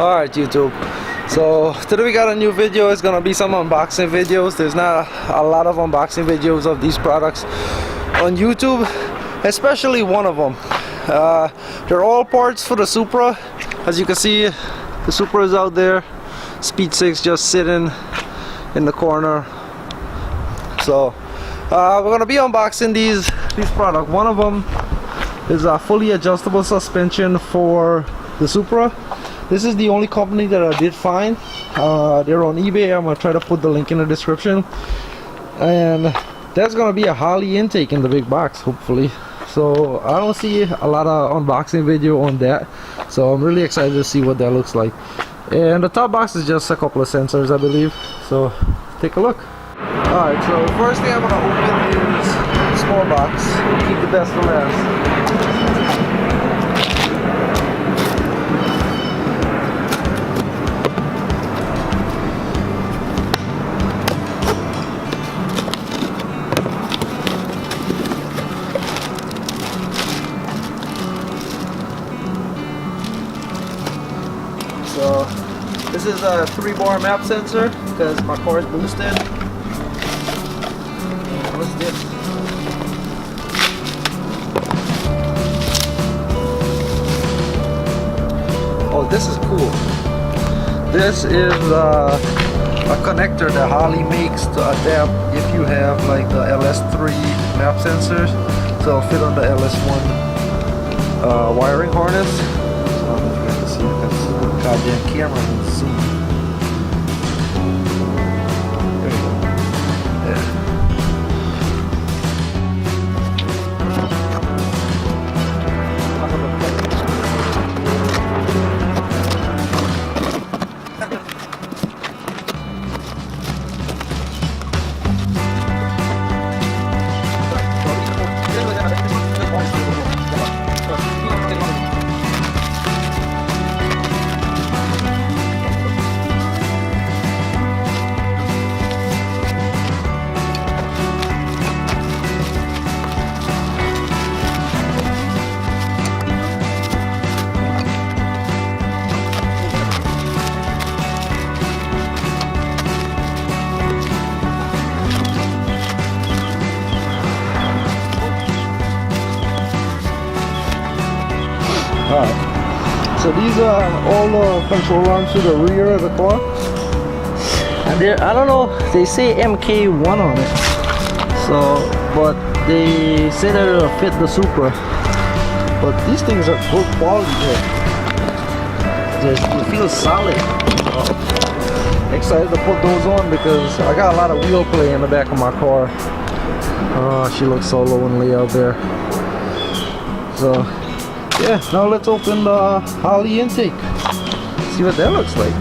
Alright YouTube, so today we got a new video. It's gonna be some unboxing videos. There's not a lot of unboxing videos of these products on YouTube, especially one of them. They're all parts for the Supra. As you can see, the Supra is out there, Speed 6 just sitting in the corner. So we're gonna be unboxing these products. One of them is a fully adjustable suspension for the Supra. This is the only company that I did find. They're on eBay. I'm gonna try to put the link in the description. And there's gonna be a holley intake in the big box, hopefully. So I don't see a lot of unboxing video on that. So I'm really excited to see what that looks like. And the top box is just a couple of sensors, I believe. So take a look. Alright, so the first thing I'm gonna open is the small box. Keep the best for last. So this is a 3-bar map sensor because my car is boosted. What's this? Oh, this is cool. This is a connector that Holley makes to adapt if you have like the LS3 map sensors. So it'll fit on the LS1 wiring harness. Goddamn camera can zoom. There you go. Yeah. Alright, so these are all the control arms to the rear of the car. And I don't know, they say mk3 on it. So, but they say that it'll fit the Supra. But these things are good quality here. It feels solid. Excited to put those on because I got a lot of wheel play in the back of my car. Oh, she looks so lonely out there. So yeah, now let's open the holley intake. See what that looks like.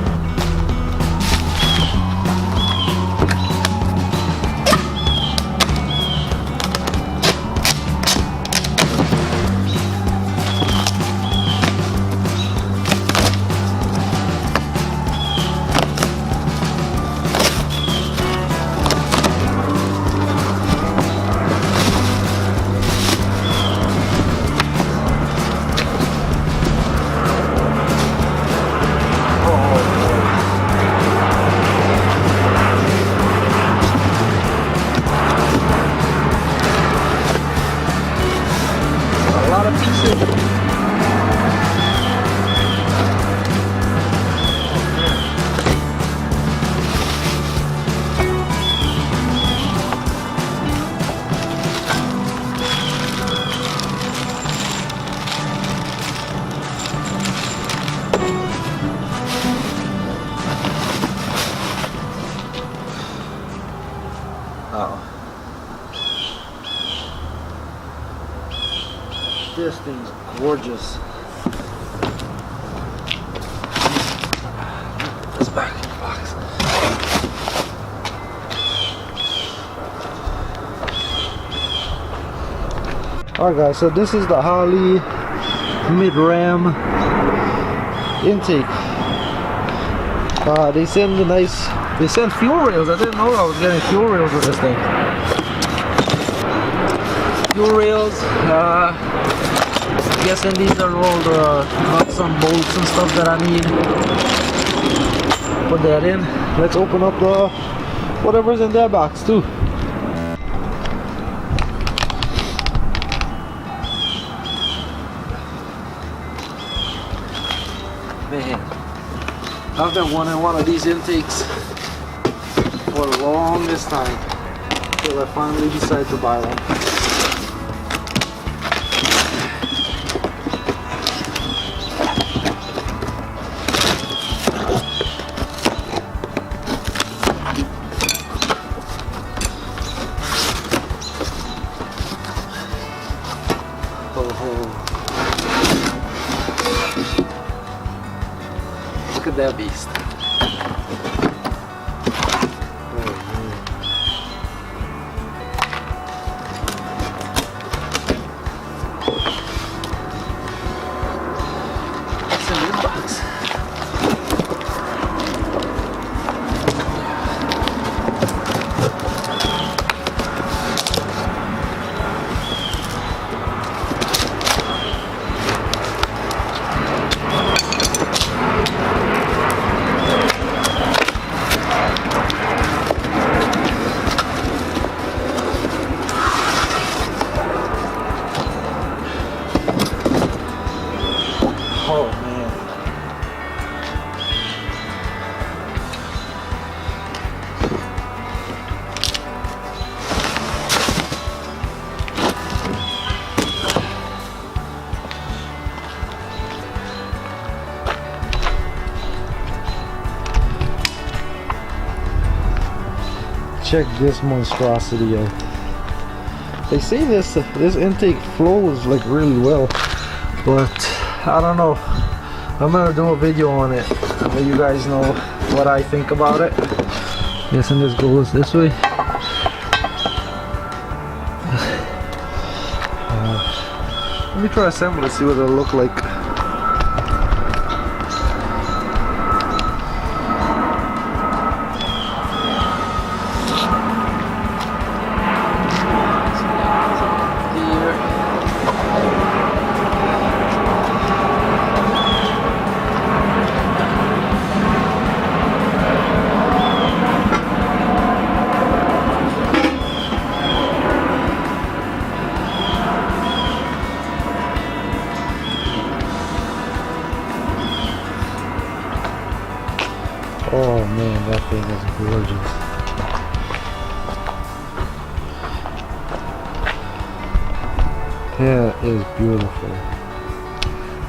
This thing's gorgeous. It's back in the box. Alright guys, so this is the Holley mid-ram intake. They send fuel rails. I didn't know I was getting fuel rails with this thing. Fuel rails, Guessing these are all the nuts and bolts and stuff that I need. Put that in. Let's open up the whatever's in that box too. Man, I've been wanting one of these intakes for the longest time until I finally decided to buy one. Look at that beast. What's in this box? Oh man. Check this monstrosity out. They say this intake flows like really well, but I don't know. I'm gonna do a video on it and let you guys know what I think about it. Yes, and this goes this way. Let me try to assemble it, see what it'll look like. Oh man, that thing is gorgeous. That is beautiful.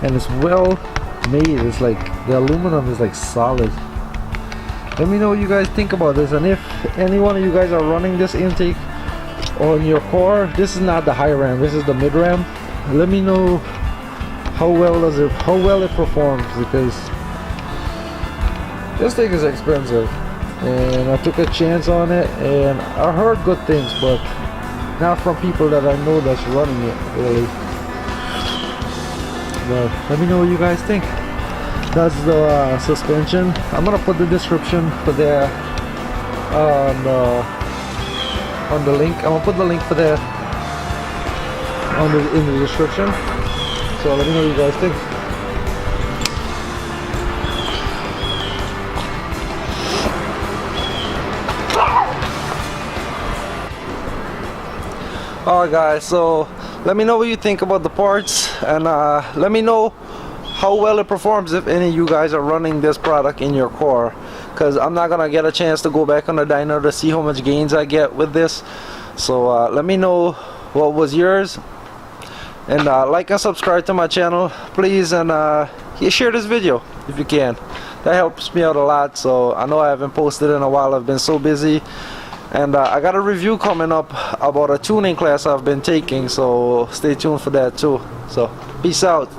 And it's well made. It's like the aluminum is like solid. Let me know what you guys think about this, and if any one of you guys are running this intake on your car, this is not the high ram, this is the mid ram. Let me know how well it performs, because this thing is expensive and I took a chance on it, and I heard good things, but not from people that I know that's running it really. But let me know what you guys think. That's the suspension. I'm gonna put the description for there on the link. I'm gonna put the link for that in the description. So let me know what you guys think. Alright guys, so let me know what you think about the parts, and let me know how well it performs if any of you guys are running this product in your car, because I'm not gonna get a chance to go back on the dyno to see how much gains I get with this. So let me know what was yours, and like and subscribe to my channel please, and share this video if you can. That helps me out a lot. So I know I haven't posted in a while, I've been so busy. And I got a review coming up about a tuning class I've been taking, so stay tuned for that too. So peace out.